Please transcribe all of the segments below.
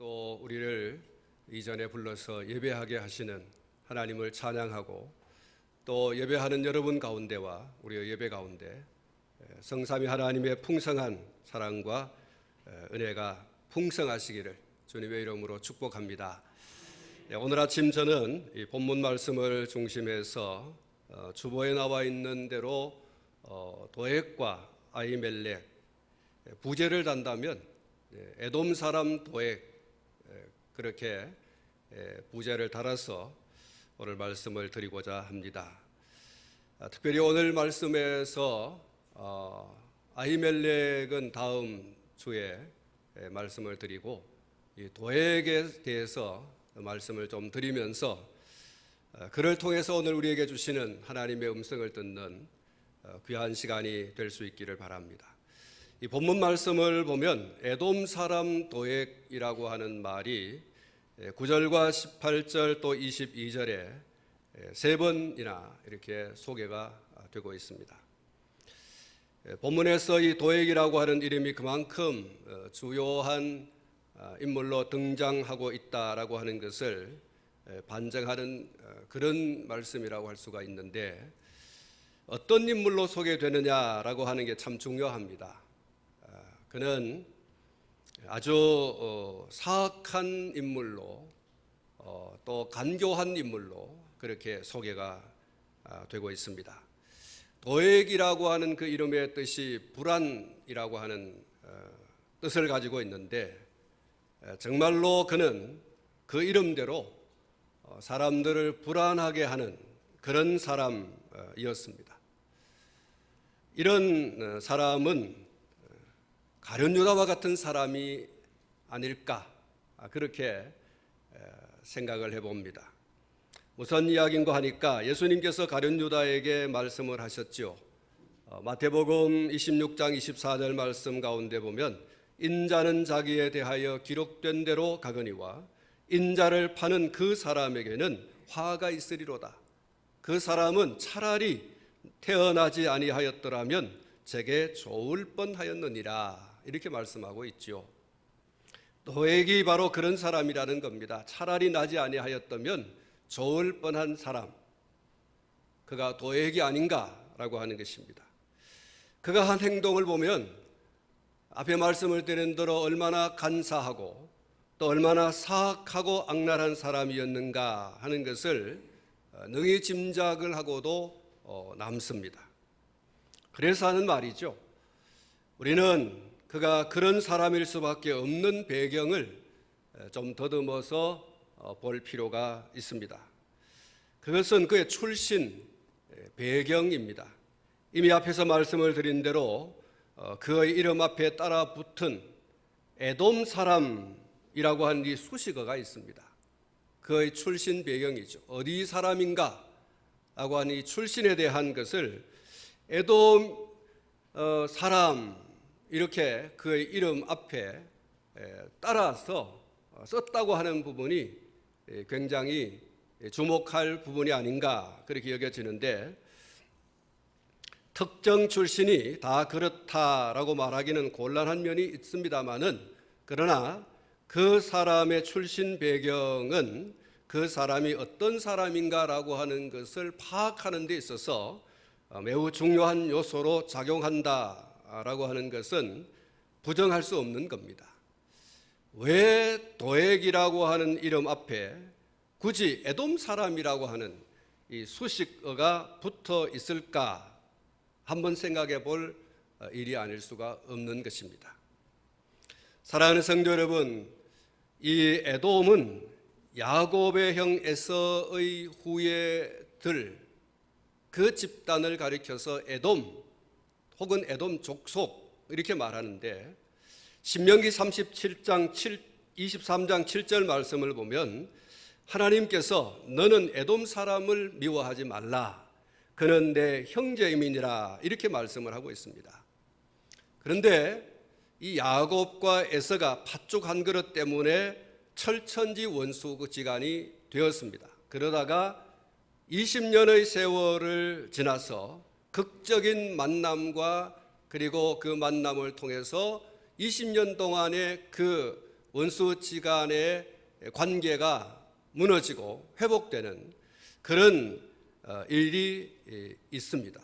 또 우리를 이전에 불러서 예배하게 하시는 하나님을 찬양하고 또 예배하는 여러분 가운데와 우리의 예배 가운데 성삼위 하나님의 풍성한 사랑과 은혜가 풍성하시기를 주님의 이름으로 축복합니다. 오늘 아침 저는 이 본문 말씀을 중심해서 주보에 나와 있는 대로 도액과 아히멜렉 부제를 단다면 에돔 사람 도액 그렇게 부제를 달아서 오늘 말씀을 드리고자 합니다. 특별히 오늘 말씀에서 아히멜렉은 다음 주에 말씀을 드리고 이 도액에 대해서 말씀을 좀 드리면서 그를 통해서 오늘 우리에게 주시는 하나님의 음성을 듣는 귀한 시간이 될 수 있기를 바랍니다. 이 본문 말씀을 보면 에돔 사람 도액이라고 하는 말이 9절과 18절 또 22절에 세 번이나 이렇게 소개가 되고 있습니다. 본문에서 이 도액이라고 하는 이름이 그만큼 주요한 인물로 등장하고 있다라고 하는 것을 반증하는 그런 말씀이라고 할 수가 있는데, 어떤 인물로 소개되느냐라고 하는 게 참 중요합니다. 그는 아주 사악한 인물로 또 간교한 인물로 그렇게 소개가 되고 있습니다. 도액이라고 하는 그 이름의 뜻이 불안이라고 하는 뜻을 가지고 있는데, 정말로 그는 그 이름대로 사람들을 불안하게 하는 그런 사람이었습니다. 이런 사람은 가룟 유다와 같은 사람이 아닐까, 그렇게 생각을 해봅니다. 무슨 이야기인가 하니까 예수님께서 가룟 유다에게 말씀을 하셨죠. 마태복음 26장 24절 말씀 가운데 보면 인자는 자기에 대하여 기록된 대로 가거니와 인자를 파는 그 사람에게는 화가 있으리로다. 그 사람은 차라리 태어나지 아니하였더라면 제게 좋을 뻔하였느니라, 이렇게 말씀하고 있죠. 도액이 바로 그런 사람이라는 겁니다. 차라리 나지 아니하였다면 좋을 뻔한 사람, 그가 도액이 아닌가라고 하는 것입니다. 그가 한 행동을 보면 앞에 말씀을 드린 대로 얼마나 간사하고 또 얼마나 사악하고 악랄한 사람이었는가 하는 것을 능히 짐작을 하고도 남습니다. 그래서 하는 말이죠. 우리는 그가 그런 사람일 수밖에 없는 배경을 좀 더듬어서 볼 필요가 있습니다. 그것은 그의 출신 배경입니다. 이미 앞에서 말씀을 드린 대로 그의 이름 앞에 따라 붙은 에돔 사람이라고 하는 이 수식어가 있습니다. 그의 출신 배경이죠. 어디 사람인가 라고 하는 이 출신에 대한 것을 에돔 사람, 이렇게 그의 이름 앞에 따라서 썼다고 하는 부분이 굉장히 주목할 부분이 아닌가 그렇게 여겨지는데, 특정 출신이 다 그렇다라고 말하기는 곤란한 면이 있습니다마는, 그러나 그 사람의 출신 배경은 그 사람이 어떤 사람인가라고 하는 것을 파악하는 데 있어서 매우 중요한 요소로 작용한다라고 하는 것은 부정할 수 없는 겁니다. 왜 도액이라고 하는 이름 앞에 굳이 에돔 사람이라고 하는 이 수식어가 붙어 있을까 한번 생각해 볼 일이 아닐 수가 없는 것입니다. 사랑하는 성도 여러분, 이 에돔은 야곱의 형 에서의 후예들, 그 집단을 가리켜서 에돔 혹은 에돔 족속 이렇게 말하는데, 신명기 37장 23장 7절 말씀을 보면 하나님께서 너는 에돔 사람을 미워하지 말라, 그는 내 형제임이니라, 이렇게 말씀을 하고 있습니다. 그런데 이 야곱과 에서가 팥죽 한 그릇 때문에 철천지 원수지간이 되었습니다. 그러다가 20년의 세월을 지나서 극적인 만남과 그리고 그 만남을 통해서 20년 동안의 그 원수지간의 관계가 무너지고 회복되는 그런 일이 있습니다.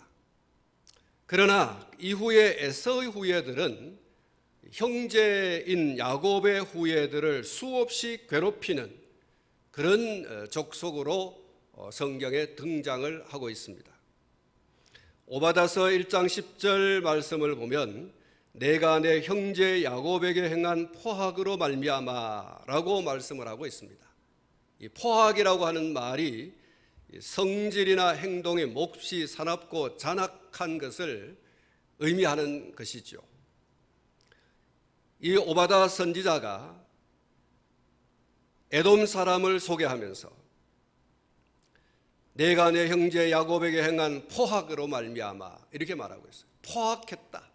그러나 이후에 에서의 후예들은 형제인 야곱의 후예들을 수없이 괴롭히는 그런 족속으로 성경에 등장을 하고 있습니다. 오바다서 1장 10절 말씀을 보면 내가 내 형제 야곱에게 행한 포악으로 말미암아라고 말씀을 하고 있습니다. 이 포악이라고 하는 말이 성질이나 행동이 몹시 사납고 잔악한 것을 의미하는 것이죠. 이 오바다 선지자가 에돔 사람을 소개하면서 내가 내 형제 야곱에게 행한 포악으로 말미암아 이렇게 말하고 있어요. 포악했다.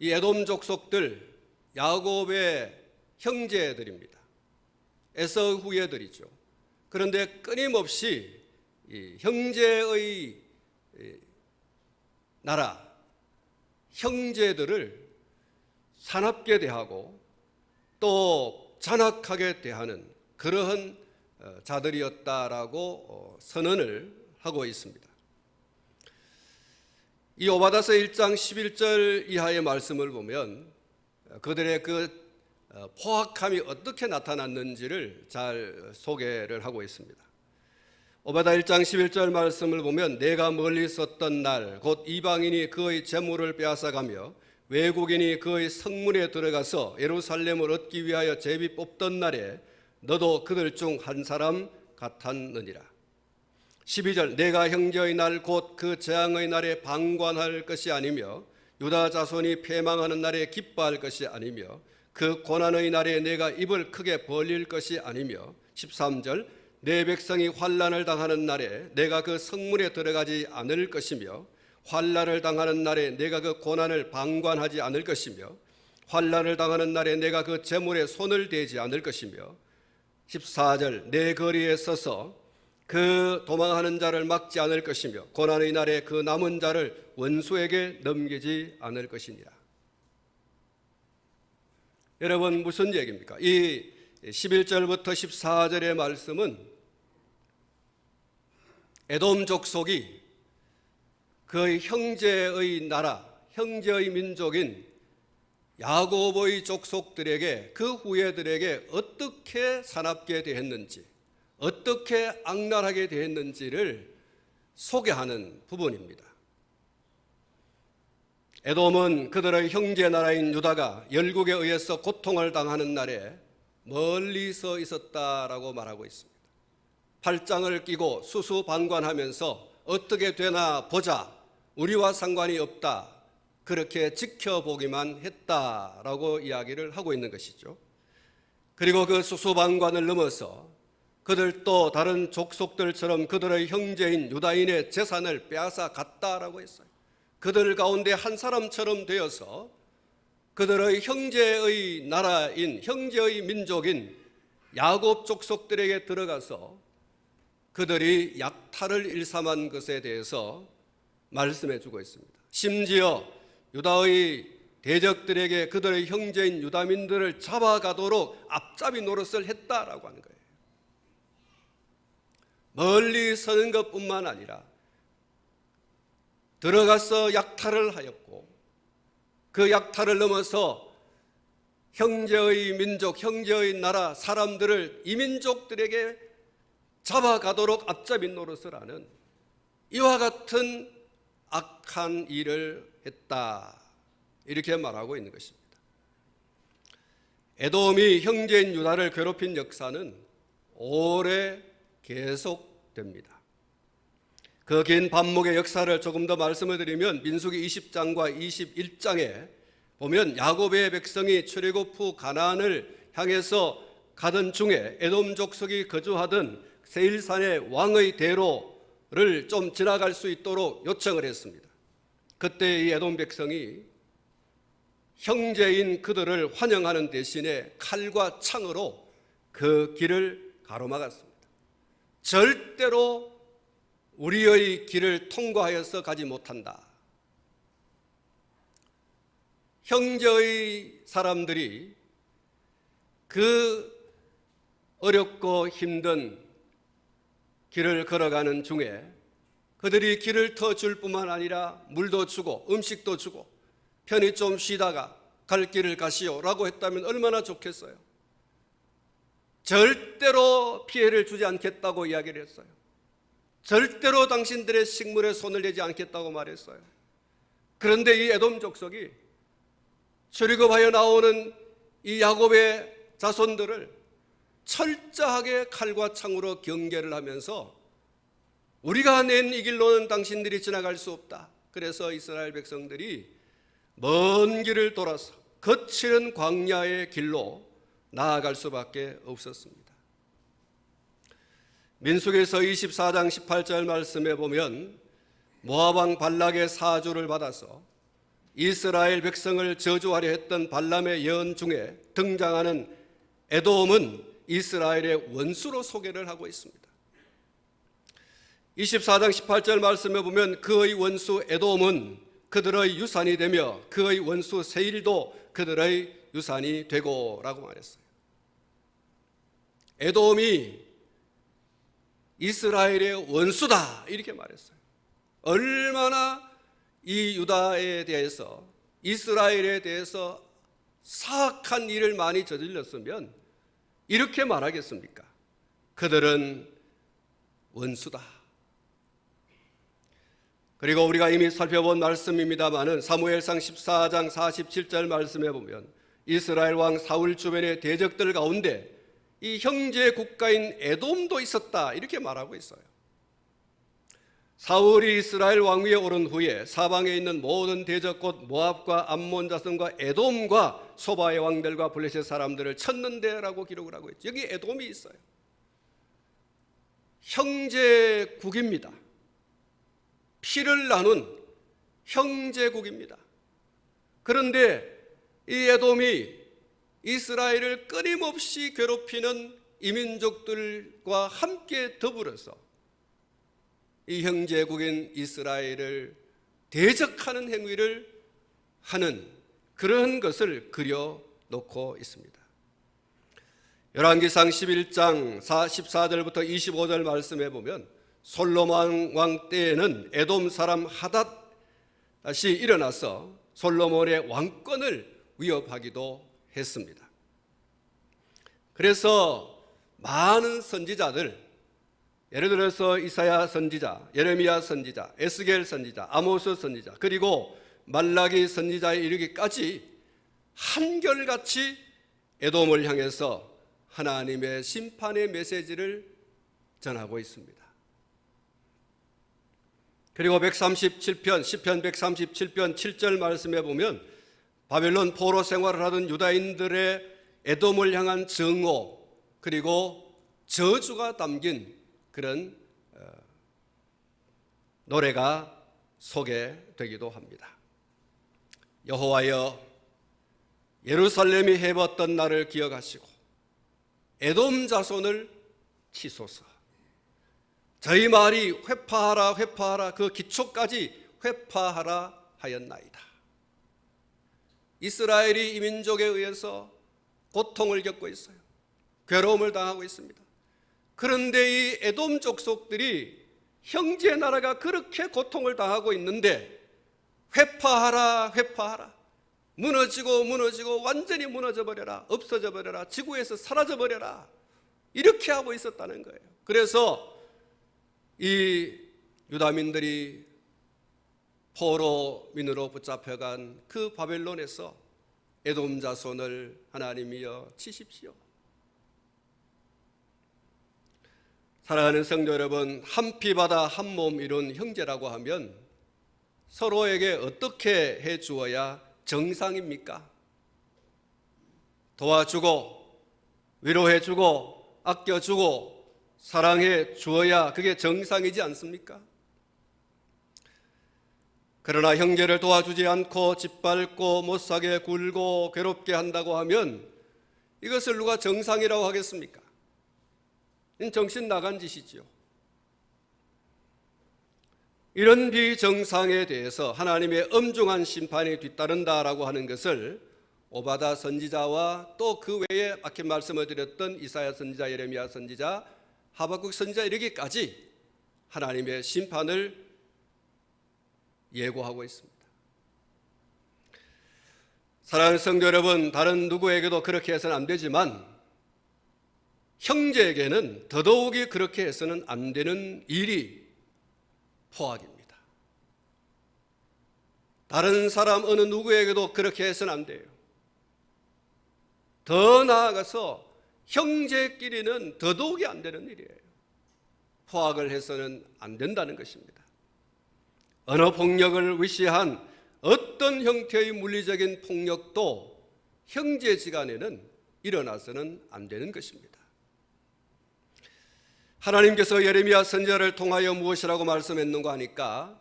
이 에돔 족속들 야곱의 형제들입니다. 에서 후예들이죠. 그런데 끊임없이 이 형제의 나라, 형제들을 사납게 대하고 또 잔악하게 대하는 그러한 자들이었다라고 선언을 하고 있습니다. 이 오바다서 1장 11절 이하의 말씀을 보면 그들의 그 포악함이 어떻게 나타났는지를 잘 소개를 하고 있습니다. 오바다 1장 11절 말씀을 보면 내가 멀리 있었던 날 곧 이방인이 그의 재물을 빼앗아가며 외국인이 그의 성문에 들어가서 예루살렘을 얻기 위하여 제비 뽑던 날에 너도 그들 중 한 사람 같았느니라. 12절 내가 형제의 날 곧 그 재앙의 날에 방관할 것이 아니며 유다 자손이 패망하는 날에 기뻐할 것이 아니며 그 고난의 날에 내가 입을 크게 벌릴 것이 아니며 13절 내 백성이 환난을 당하는 날에 내가 그 성문에 들어가지 않을 것이며 환난을 당하는 날에 내가 그 고난을 방관하지 않을 것이며 환난을 당하는 날에 내가 그 재물에 손을 대지 않을 것이며 14절 내 거리에 서서 그 도망하는 자를 막지 않을 것이며 고난의 날에 그 남은 자를 원수에게 넘기지 않을 것이니라. 여러분 무슨 얘기입니까? 이 11절부터 14절의 말씀은 에돔 족속이 그의 형제의 나라, 형제의 민족인 야곱의 족속들에게 그 후예들에게 어떻게 사납게 대했는지 어떻게 악랄하게 대했는지를 소개하는 부분입니다. 에돔은 그들의 형제 나라인 유다가 열국에 의해서 고통을 당하는 날에 멀리서 있었다라고 말하고 있습니다. 팔짱을 끼고 수수방관하면서 어떻게 되나 보자, 우리와 상관이 없다, 그렇게 지켜보기만 했다라고 이야기를 하고 있는 것이죠. 그리고 그 수수방관을 넘어서 그들도 다른 족속들처럼 그들의 형제인 유다인의 재산을 빼앗아 갔다라고 했어요. 그들 가운데 한 사람처럼 되어서 그들의 형제의 나라인 형제의 민족인 야곱 족속들에게 들어가서 그들이 약탈을 일삼은 것에 대해서 말씀해 주고 있습니다. 심지어 유다의 대적들에게 그들의 형제인 유다민들을 잡아가도록 앞잡이 노릇을 했다라고 하는 거예요. 멀리 서는 것뿐만 아니라 들어가서 약탈을 하였고 그 약탈을 넘어서 형제의 민족, 형제의 나라 사람들을 이민족들에게 잡아가도록 앞잡이 노릇을 하는 이와 같은 악한 일을 했다, 이렇게 말하고 있는 것입니다. 에돔이 형제인 유다를 괴롭힌 역사는 오래 계속됩니다. 그 긴 반목의 역사를 조금 더 말씀을 드리면 민수기 20장과 21장에 보면 야곱의 백성이 출애굽 후 가나안을 향해서 가던 중에 에돔 족속이 거주하던 세일산의 왕의 대로를 좀 지나갈 수 있도록 요청을 했습니다. 그때 이 에돔 백성이 형제인 그들을 환영하는 대신에 칼과 창으로 그 길을 가로막았습니다. 절대로 우리의 길을 통과하여서 가지 못한다. 형제의 사람들이 그 어렵고 힘든 길을 걸어가는 중에 그들이 길을 터줄 뿐만 아니라 물도 주고 음식도 주고 편히 좀 쉬다가 갈 길을 가시오라고 했다면 얼마나 좋겠어요. 절대로 피해를 주지 않겠다고 이야기를 했어요. 절대로 당신들의 식물에 손을 대지 않겠다고 말했어요. 그런데 이 에돔 족속이 출애굽하여 나오는 이 야곱의 자손들을 철저하게 칼과 창으로 경계를 하면서 우리가 낸 이 길로는 당신들이 지나갈 수 없다. 그래서 이스라엘 백성들이 먼 길을 돌아서 거칠은 광야의 길로 나아갈 수밖에 없었습니다. 민수기에서 24장 18절 말씀에 보면 모압 왕 발락의 사주를 받아서 이스라엘 백성을 저주하려 했던 발람의 예언 중에 등장하는 에돔은 이스라엘의 원수로 소개를 하고 있습니다. 24장 18절 말씀에 보면 그의 원수 에돔은 그들의 유산이 되며 그의 원수 세일도 그들의 유산이 되고 라고 말했어요. 에돔이 이스라엘의 원수다 이렇게 말했어요. 얼마나 이 유다에 대해서 이스라엘에 대해서 사악한 일을 많이 저질렀으면 이렇게 말하겠습니까? 그들은 원수다. 그리고 우리가 이미 살펴본 말씀입니다마는 사무엘상 14장 47절 말씀에 보면 이스라엘 왕 사울 주변의 대적들 가운데 이 형제 국가인 에돔도 있었다 이렇게 말하고 있어요. 사울이 이스라엘 왕위에 오른 후에 사방에 있는 모든 대적 곧 모압과 암몬 자손과 에돔과 소바의 왕들과 블레셋 사람들을 쳤는데라고 기록을 하고 있죠. 여기 에돔이 있어요. 형제국입니다. 피를 나눈 형제국입니다. 그런데 이 에돔이 이스라엘을 끊임없이 괴롭히는 이민족들과 함께 더불어서 이 형제국인 이스라엘을 대적하는 행위를 하는 그런 것을 그려놓고 있습니다. 열왕기상 11장 14절부터 25절 말씀에 보면 솔로몬 왕 때에는 에돔 사람 하닷이 일어나서 솔로몬의 왕권을 위협하기도 했습니다. 그래서 많은 선지자들, 예를 들어서 이사야 선지자, 예레미야 선지자, 에스겔 선지자, 아모스 선지자, 그리고 말라기 선지자에 이르기까지 한결같이 에돔을 향해서 하나님의 심판의 메시지를 전하고 있습니다. 그리고 137편, 시편 137편 7절 말씀에 보면 바벨론 포로 생활을 하던 유다인들의 에돔을 향한 증오 그리고 저주가 담긴 그런 노래가 소개되기도 합니다. 여호와여 예루살렘이 해봤던 날을 기억하시고 에돔 자손을 치소서. 저희 말이 회파하라 회파하라 그 기초까지 회파하라 하였나이다. 이스라엘이 이민족에 의해서 고통을 겪고 있어요. 괴로움을 당하고 있습니다. 그런데 이 에돔 족속들이 형제 나라가 그렇게 고통을 당하고 있는데 회파하라 회파하라 무너지고 무너지고 완전히 무너져 버려라 없어져 버려라 지구에서 사라져 버려라 이렇게 하고 있었다는 거예요. 그래서 이 유다민들이 포로민으로 붙잡혀간 그 바벨론에서 에돔 자손을 하나님이여 치십시오. 사랑하는 성도 여러분, 한 피 바다 한 몸 이룬 형제라고 하면 서로에게 어떻게 해 주어야 정상입니까? 도와주고 위로해 주고 아껴 주고 사랑해 주어야 그게 정상이지 않습니까? 그러나 형제를 도와주지 않고 짓밟고 못사게 굴고 괴롭게 한다고 하면 이것을 누가 정상이라고 하겠습니까? 정신 나간 짓이지요. 이런 비정상에 대해서 하나님의 엄중한 심판이 뒤따른다라고 하는 것을 오바다 선지자와 또 그 외에 아까 말씀을 드렸던 이사야 선지자, 예레미야 선지자, 하박국 선지자 이르기까지 하나님의 심판을 예고하고 있습니다. 사랑하는 성도 여러분, 다른 누구에게도 그렇게 해서는 안 되지만 형제에게는 더더욱이 그렇게 해서는 안 되는 일이 포악입니다. 다른 사람 어느 누구에게도 그렇게 해서는 안 돼요. 더 나아가서 형제끼리는 더더욱이 안 되는 일이에요. 포악을 해서는 안 된다는 것입니다. 언어 폭력을 위시한 어떤 형태의 물리적인 폭력도 형제지간에는 일어나서는 안 되는 것입니다. 하나님께서 예레미야 선지자를 통하여 무엇이라고 말씀했는가 하니까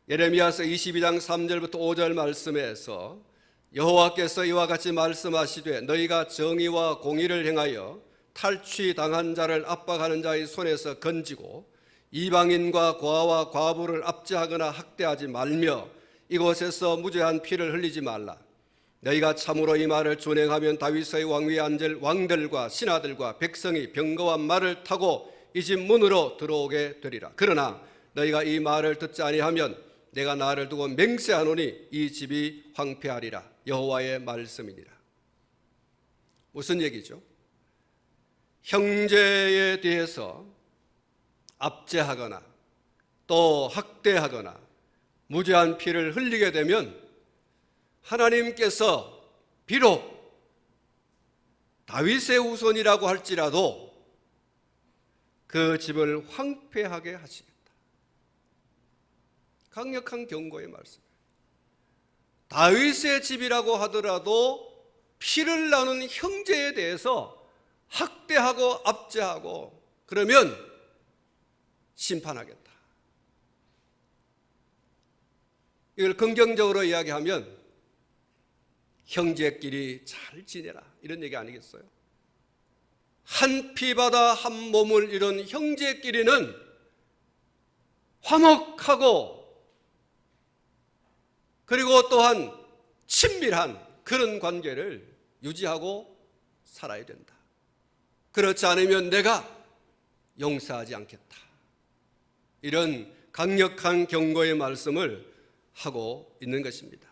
예레미야서 22장 3절부터 5절 말씀에서 여호와께서 이와 같이 말씀하시되 너희가 정의와 공의를 행하여 탈취당한 자를 압박하는 자의 손에서 건지고 이방인과 고아와 과부를 압제하거나 학대하지 말며 이곳에서 무죄한 피를 흘리지 말라. 너희가 참으로 이 말을 준행하면 다윗의 왕위에 앉을 왕들과 신하들과 백성이 병거와 말을 타고 이 집 문으로 들어오게 되리라. 그러나 너희가 이 말을 듣지 아니하면 내가 나를 두고 맹세하노니 이 집이 황폐하리라. 여호와의 말씀이니라. 무슨 얘기죠? 형제에 대해서 압제하거나 또 학대하거나 무죄한 피를 흘리게 되면 하나님께서 비록 다윗의 후손이라고 할지라도 그 집을 황폐하게 하시겠다. 강력한 경고의 말씀. 다윗의 집이라고 하더라도 피를 나눈 형제에 대해서 학대하고 압제하고 그러면 심판하겠다. 이걸 긍정적으로 이야기하면 형제끼리 잘 지내라 이런 얘기 아니겠어요? 한 피바다 한 몸을 이룬 형제끼리는 화목하고 그리고 또한 친밀한 그런 관계를 유지하고 살아야 된다. 그렇지 않으면 내가 용서하지 않겠다. 이런 강력한 경고의 말씀을 하고 있는 것입니다.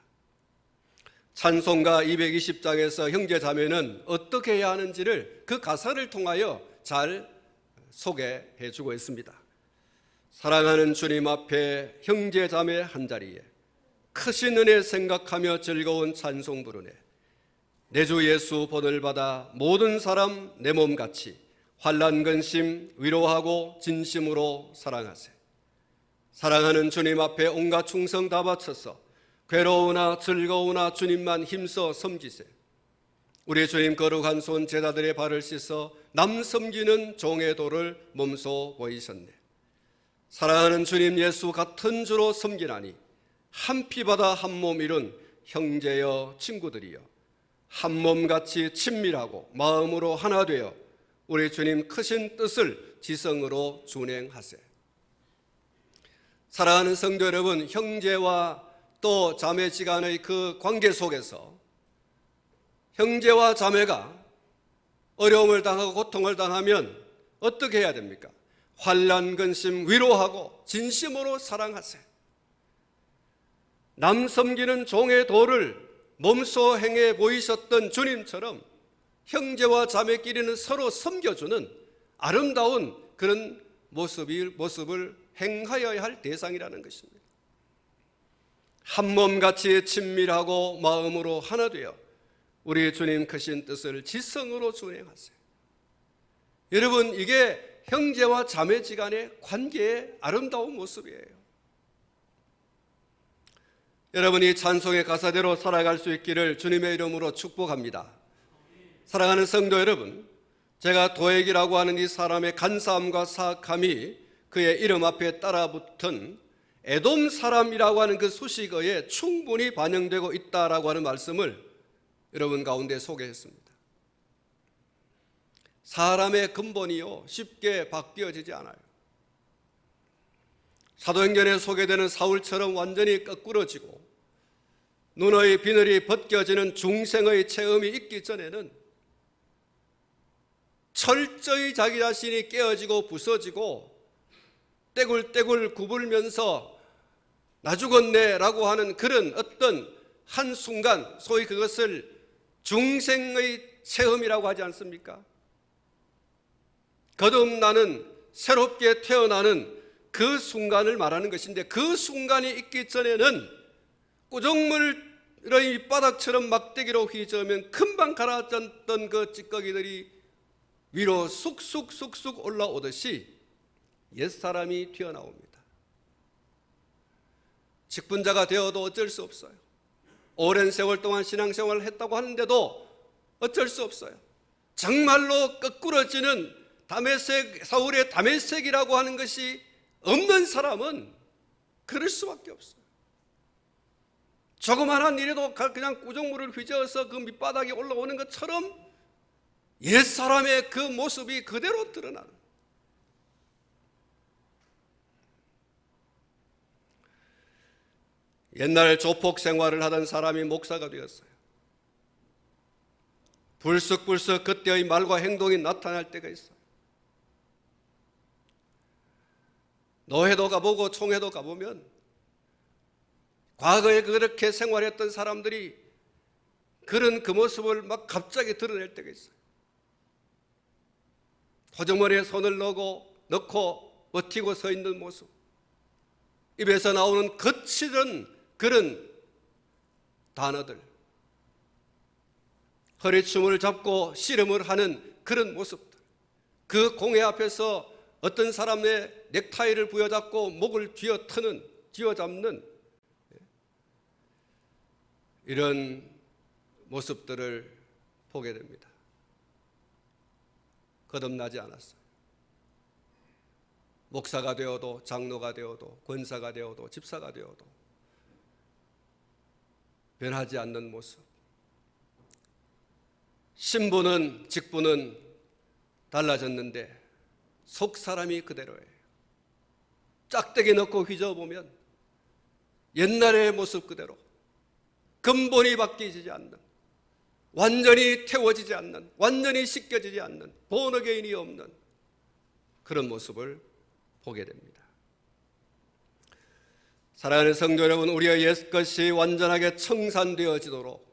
찬송가 220장에서 형제 자매는 어떻게 해야 하는지를 그 가사를 통하여 잘 소개해 주고 있습니다. 사랑하는 주님 앞에 형제 자매 한자리에 크신 은혜 생각하며 즐거운 찬송 부르네. 내 주 예수 본을 받아 모든 사람 내 몸같이 환난 근심 위로하고 진심으로 사랑하세. 사랑하는 주님 앞에 온갖 충성 다 바쳐서 괴로우나 즐거우나 주님만 힘써 섬기세. 우리 주님 거룩한 손 제자들의 발을 씻어 남 섬기는 종의 도를 몸소 보이셨네. 사랑하는 주님 예수 같은 주로 섬기나니 한 피바다 한 몸 이룬 형제여 친구들이여 한 몸같이 친밀하고 마음으로 하나 되어 우리 주님 크신 뜻을 지성으로 준행하세. 사랑하는 성도 여러분, 형제와 또 자매지간의 그 관계 속에서 형제와 자매가 어려움을 당하고 고통을 당하면 어떻게 해야 됩니까? 환난 근심 위로하고 진심으로 사랑하세. 남 섬기는 종의 도를 몸소 행해 보이셨던 주님처럼 형제와 자매끼리는 서로 섬겨주는 아름다운 그런 모습을 행하여야 할 대상이라는 것입니다. 한 몸같이 친밀하고 마음으로 하나 되어 우리 주님 크신 뜻을 지성으로 준행하세요. 여러분, 이게 형제와 자매지간의 관계의 아름다운 모습이에요. 여러분이 찬송의 가사대로 살아갈 수 있기를 주님의 이름으로 축복합니다. 사랑하는 성도 여러분, 제가 도액이라고 하는 이 사람의 간사함과 사악함이 그의 이름 앞에 따라붙은 에돔 사람이라고 하는 그 수식어에 충분히 반영되고 있다라고 하는 말씀을 여러분 가운데 소개했습니다. 사람의 근본이요 쉽게 바뀌어지지 않아요. 사도행전에 소개되는 사울처럼 완전히 거꾸러지고 눈의 비늘이 벗겨지는 중생의 체험이 있기 전에는 철저히 자기 자신이 깨어지고 부서지고 떼굴떼굴 굽으면서 나 죽었네 라고 하는 그런 어떤 한순간, 소위 그것을 중생의 체험이라고 하지 않습니까? 거듭나는, 새롭게 태어나는 그 순간을 말하는 것인데, 그 순간이 있기 전에는 구정물의 밑바닥처럼 막대기로 휘저으면 금방 가라앉았던 그 찌꺼기들이 위로 쑥쑥쑥쑥 올라오듯이 옛사람이 튀어나옵니다. 직분자가 되어도 어쩔 수 없어요. 오랜 세월 동안 신앙생활을 했다고 하는데도 어쩔 수 없어요. 정말로 거꾸러지는 다메섹, 사울의 다메섹이라고 하는 것이 없는 사람은 그럴 수밖에 없어요. 조그마한 일에도 그냥 구정물을 휘저어서 그 밑바닥에 올라오는 것처럼 옛사람의 그 모습이 그대로 드러나는, 옛날 조폭 생활을 하던 사람이 목사가 되었어요. 불쑥불쑥 그때의 말과 행동이 나타날 때가 있어요. 노회도 가보고 총회도 가보면 과거에 그렇게 생활했던 사람들이 그런 그 모습을 막 갑자기 드러낼 때가 있어요. 호주머니에 손을 넣고 버티고 서 있는 모습, 입에서 나오는 거칠은 그런 단어들, 허리춤을 잡고 씨름을 하는 그런 모습들, 그 공회 앞에서 어떤 사람의 넥타이를 부여잡고 목을 쥐어잡는 이런 모습들을 보게 됩니다. 거듭나지 않았어요. 목사가 되어도, 장로가 되어도, 권사가 되어도, 집사가 되어도 변하지 않는 모습. 신분은, 직분은 달라졌는데 속 사람이 그대로예요. 짝대기 넣고 휘저어보면 옛날의 모습 그대로, 근본이 바뀌지 않는, 완전히 태워지지 않는, 완전히 씻겨지지 않는, 본어게인이 없는 그런 모습을 보게 됩니다. 사랑하는 성도 여러분, 우리의 옛것이 완전하게 청산되어지도록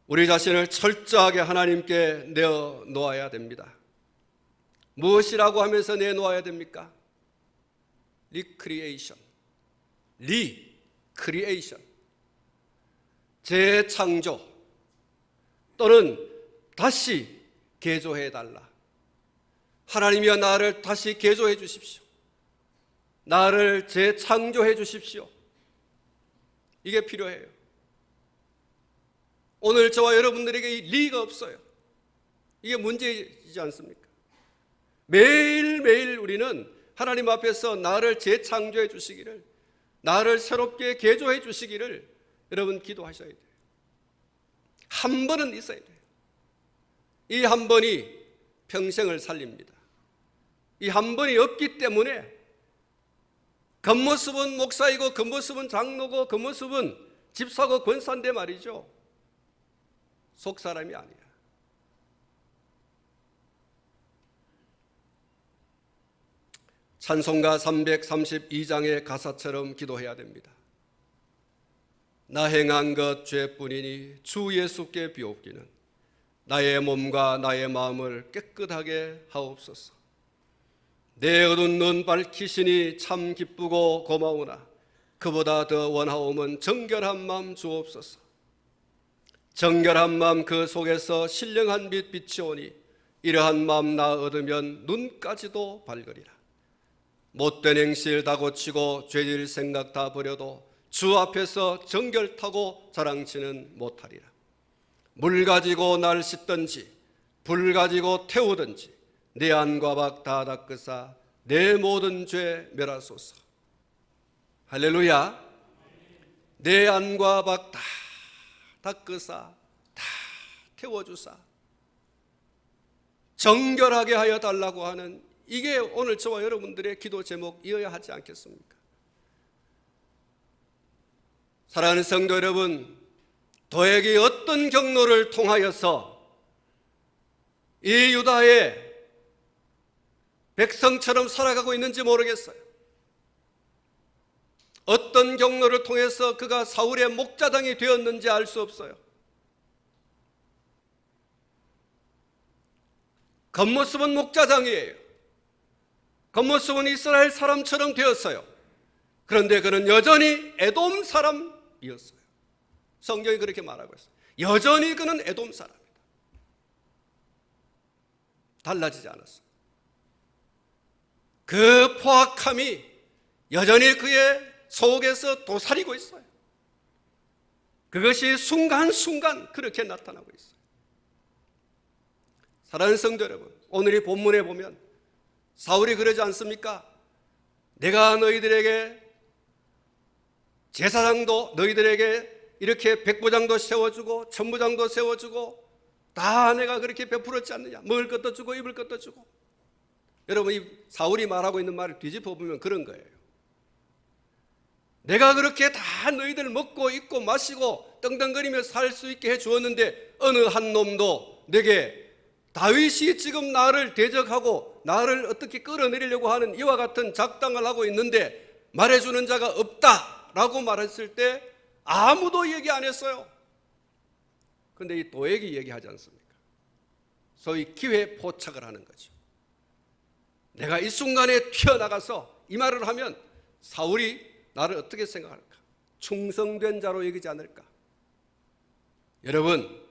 우리 자신을 철저하게 하나님께 내어놓아야 됩니다. 무엇이라고 하면서 내놓아야 됩니까? 리크리에이션, 재창조 또는 다시 개조해달라. 하나님이여 나를 다시 개조해 주십시오. 나를 재창조해 주십시오. 이게 필요해요. 오늘 저와 여러분들에게 이 리가 없어요. 이게 문제이지 않습니까? 매일매일 우리는 하나님 앞에서 나를 재창조해 주시기를, 나를 새롭게 개조해 주시기를 여러분 기도하셔야 돼요. 한 번은 있어야 돼요. 이 한 번이 평생을 살립니다. 이 한 번이 없기 때문에 겉모습은 목사이고 겉모습은 장로고 겉모습은 집사고 권사인데 말이죠, 속 사람이 아니야. 찬송가 332장의 가사처럼 기도해야 됩니다. 나 행한 것 죄뿐이니 주 예수께 비옵기는 나의 몸과 나의 마음을 깨끗하게 하옵소서. 내 어두운 눈 밝히시니 참 기쁘고 고마우나 그보다 더 원하옵은 정결한 마음 주옵소서. 정결한 마음 그 속에서 신령한 빛 비치오니 이러한 마음 나 얻으면 눈까지도 밝으리라. 못된 행실 다 고치고 죄질 생각 다 버려도 주 앞에서 정결타고 자랑치는 못하리라. 물 가지고 날 씻든지 불 가지고 태우든지 내 안과 밖 다 닦으사 내 모든 죄 멸하소서. 할렐루야. 내 안과 밖 다 닦으사 다 태워주사 정결하게 하여 달라고 하는, 이게 오늘 저와 여러분들의 기도 제목이어야 하지 않겠습니까? 사랑하는 성도 여러분, 도액이 어떤 경로를 통하여서 이 유다의 백성처럼 살아가고 있는지 모르겠어요. 어떤 경로를 통해서 그가 사울의 목자당이 되었는지 알 수 없어요. 겉모습은 목자당이에요. 겉모습은 이스라엘 사람처럼 되었어요. 그런데 그는 여전히 에돔 사람이었어요. 성경이 그렇게 말하고 있어요. 여전히 그는 에돔 사람이다. 달라지지 않았어요. 그 포악함이 여전히 그의 속에서 도사리고 있어요. 그것이 순간순간 그렇게 나타나고 있어요. 사랑하는 성도 여러분, 오늘 이 본문에 보면 사울이 그러지 않습니까? 내가 너희들에게 제사장도 너희들에게 이렇게 백부장도 세워주고 천부장도 세워주고 다 내가 그렇게 베풀었지 않느냐. 먹을 것도 주고 입을 것도 주고. 여러분, 이 사울이 말하고 있는 말을 뒤집어 보면 그런 거예요. 내가 그렇게 다 너희들 먹고 입고 마시고 떵떵거리며 살 수 있게 해주었는데 어느 한 놈도 내게 다윗이 지금 나를 대적하고 나를 어떻게 끌어내리려고 하는 이와 같은 작당을 하고 있는데 말해주는 자가 없다라고 말했을 때 아무도 얘기 안 했어요. 그런데 이 도액이 얘기하지 않습니까? 소위 기회 포착을 하는 거죠. 내가 이 순간에 튀어나가서 이 말을 하면 사울이 나를 어떻게 생각할까? 충성된 자로 여기지 않을까? 여러분,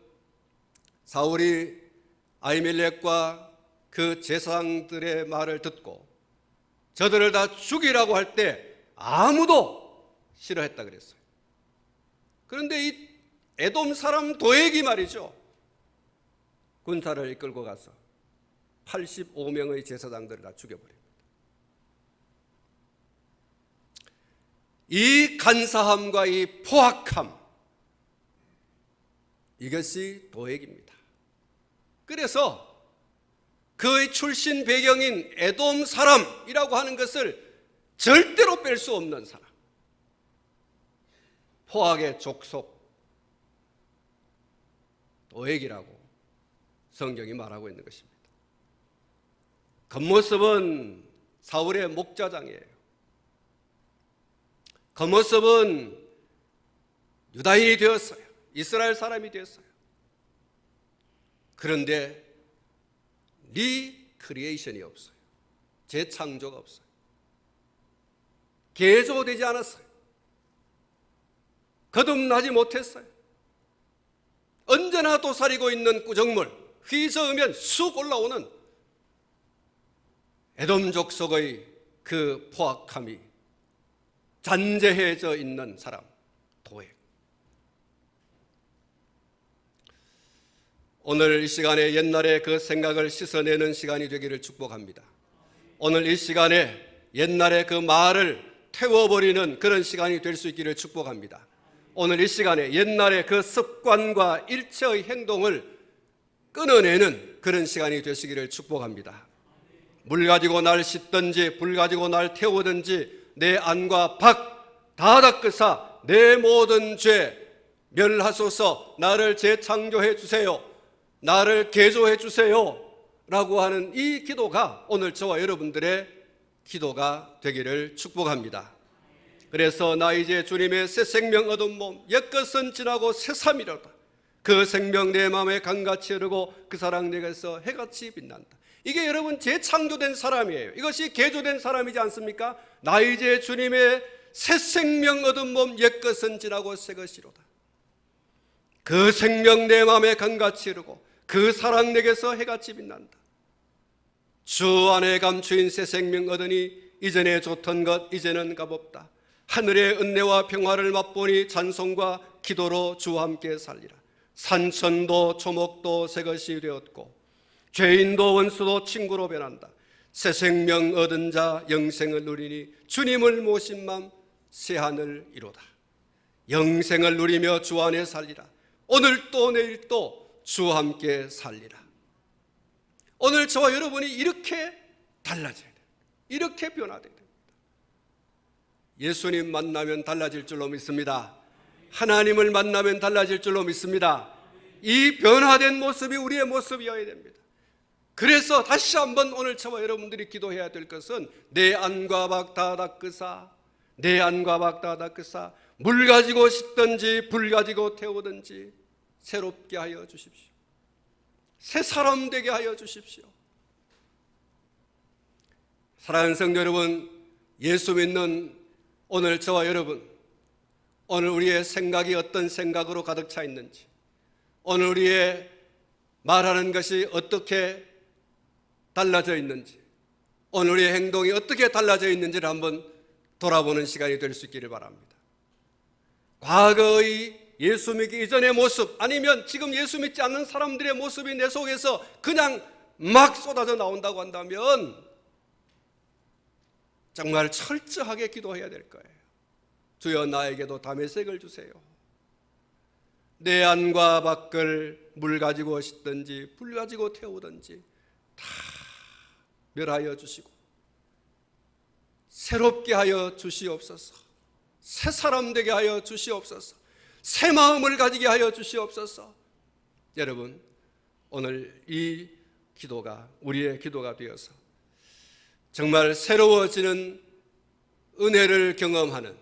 사울이 아히멜렉과 그 제사장들의 말을 듣고 저들을 다 죽이라고 할 때 아무도 싫어했다 그랬어요. 그런데 이 에돔 사람 도액이 말이죠, 군사를 이끌고 가서 85명의 제사장들을 다 죽여버립니다. 이 간사함과 이 포악함, 이것이 도액입니다. 그래서 그의 출신 배경인 에돔 사람이라고 하는 것을 절대로 뺄 수 없는 사람, 포악의 족속, 도액이라고 성경이 말하고 있는 것입니다. 겉모습은 사울의 목자장이에요. 겉모습은 유다인이 되었어요. 이스라엘 사람이 되었어요. 그런데 리크리에이션이 없어요. 재창조가 없어요. 개조되지 않았어요. 거듭나지 못했어요. 언제나 도사리고 있는 구정물, 휘저으면 쑥 올라오는 에돔 족속의 그 포악함이 잔재해져 있는 사람, 도액. 오늘 이 시간에 옛날의 그 생각을 씻어내는 시간이 되기를 축복합니다. 오늘 이 시간에 옛날의 그 말을 태워버리는 그런 시간이 될 수 있기를 축복합니다. 오늘 이 시간에 옛날의 그 습관과 일체의 행동을 끊어내는 그런 시간이 되시기를 축복합니다. 물 가지고 날 씻든지 불 가지고 날 태우든지 내 안과 밖 다 닦으사 내 모든 죄 멸하소서. 나를 재창조해 주세요. 나를 개조해 주세요 라고 하는 이 기도가 오늘 저와 여러분들의 기도가 되기를 축복합니다. 그래서 나 이제 주님의 새 생명 얻은 몸, 옛것은 지나고 새삼이로다. 그 생명 내 마음에 강같이 흐르고 그 사랑 내게서 해같이 빛난다. 이게 여러분 재창조된 사람이에요. 이것이 개조된 사람이지 않습니까? 나 이제 주님의 새 생명 얻은 몸, 옛것은 지나고 새것이로다. 그 생명 내 마음에 강같이 흐르고 그 사랑 내게서 해같이 빛난다. 주 안에 감추인 새 생명 얻으니 이전에 좋던 것 이제는 값없다. 하늘의 은혜와 평화를 맛보니 찬송과 기도로 주와 함께 살리라. 산천도 초목도 새 것이 되었고 죄인도 원수도 친구로 변한다. 새 생명 얻은 자 영생을 누리니 주님을 모신 맘 새하늘 이로다. 영생을 누리며 주 안에 살리라. 오늘 또 내일 또 주와 함께 살리라. 오늘 저와 여러분이 이렇게 달라져야 돼요. 이렇게 변화돼야 됩니다. 예수님 만나면 달라질 줄로 믿습니다. 하나님을 만나면 달라질 줄로 믿습니다. 이 변화된 모습이 우리의 모습이어야 됩니다. 그래서 다시 한번 오늘 저와 여러분들이 기도해야 될 것은 내 안과 밖 다 닦으사, 내 안과 밖 다 닦으사, 물 가지고 씻든지 불 가지고 태우든지 새롭게 하여 주십시오. 새 사람 되게 하여 주십시오. 사랑하는 성도 여러분, 예수 믿는 오늘 저와 여러분, 오늘 우리의 생각이 어떤 생각으로 가득 차 있는지, 오늘 우리의 말하는 것이 어떻게 달라져 있는지, 오늘 우리의 행동이 어떻게 달라져 있는지를 한번 돌아보는 시간이 될 수 있기를 바랍니다. 과거의 예수 믿기 이전의 모습, 아니면 지금 예수 믿지 않는 사람들의 모습이 내 속에서 그냥 막 쏟아져 나온다고 한다면 정말 철저하게 기도해야 될 거예요. 주여 나에게도 다메섹을 주세요. 내 안과 밖을 물 가지고 씻든지 불 가지고 태우든지 다 멸하여 주시고 새롭게 하여 주시옵소서. 새 사람 되게 하여 주시옵소서. 새 마음을 가지게 하여 주시옵소서. 여러분, 오늘 이 기도가 우리의 기도가 되어서 정말 새로워지는 은혜를 경험하는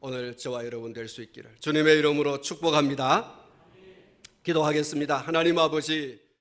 오늘 저와 여러분 될 수 있기를 주님의 이름으로 축복합니다. 기도하겠습니다. 하나님 아버지,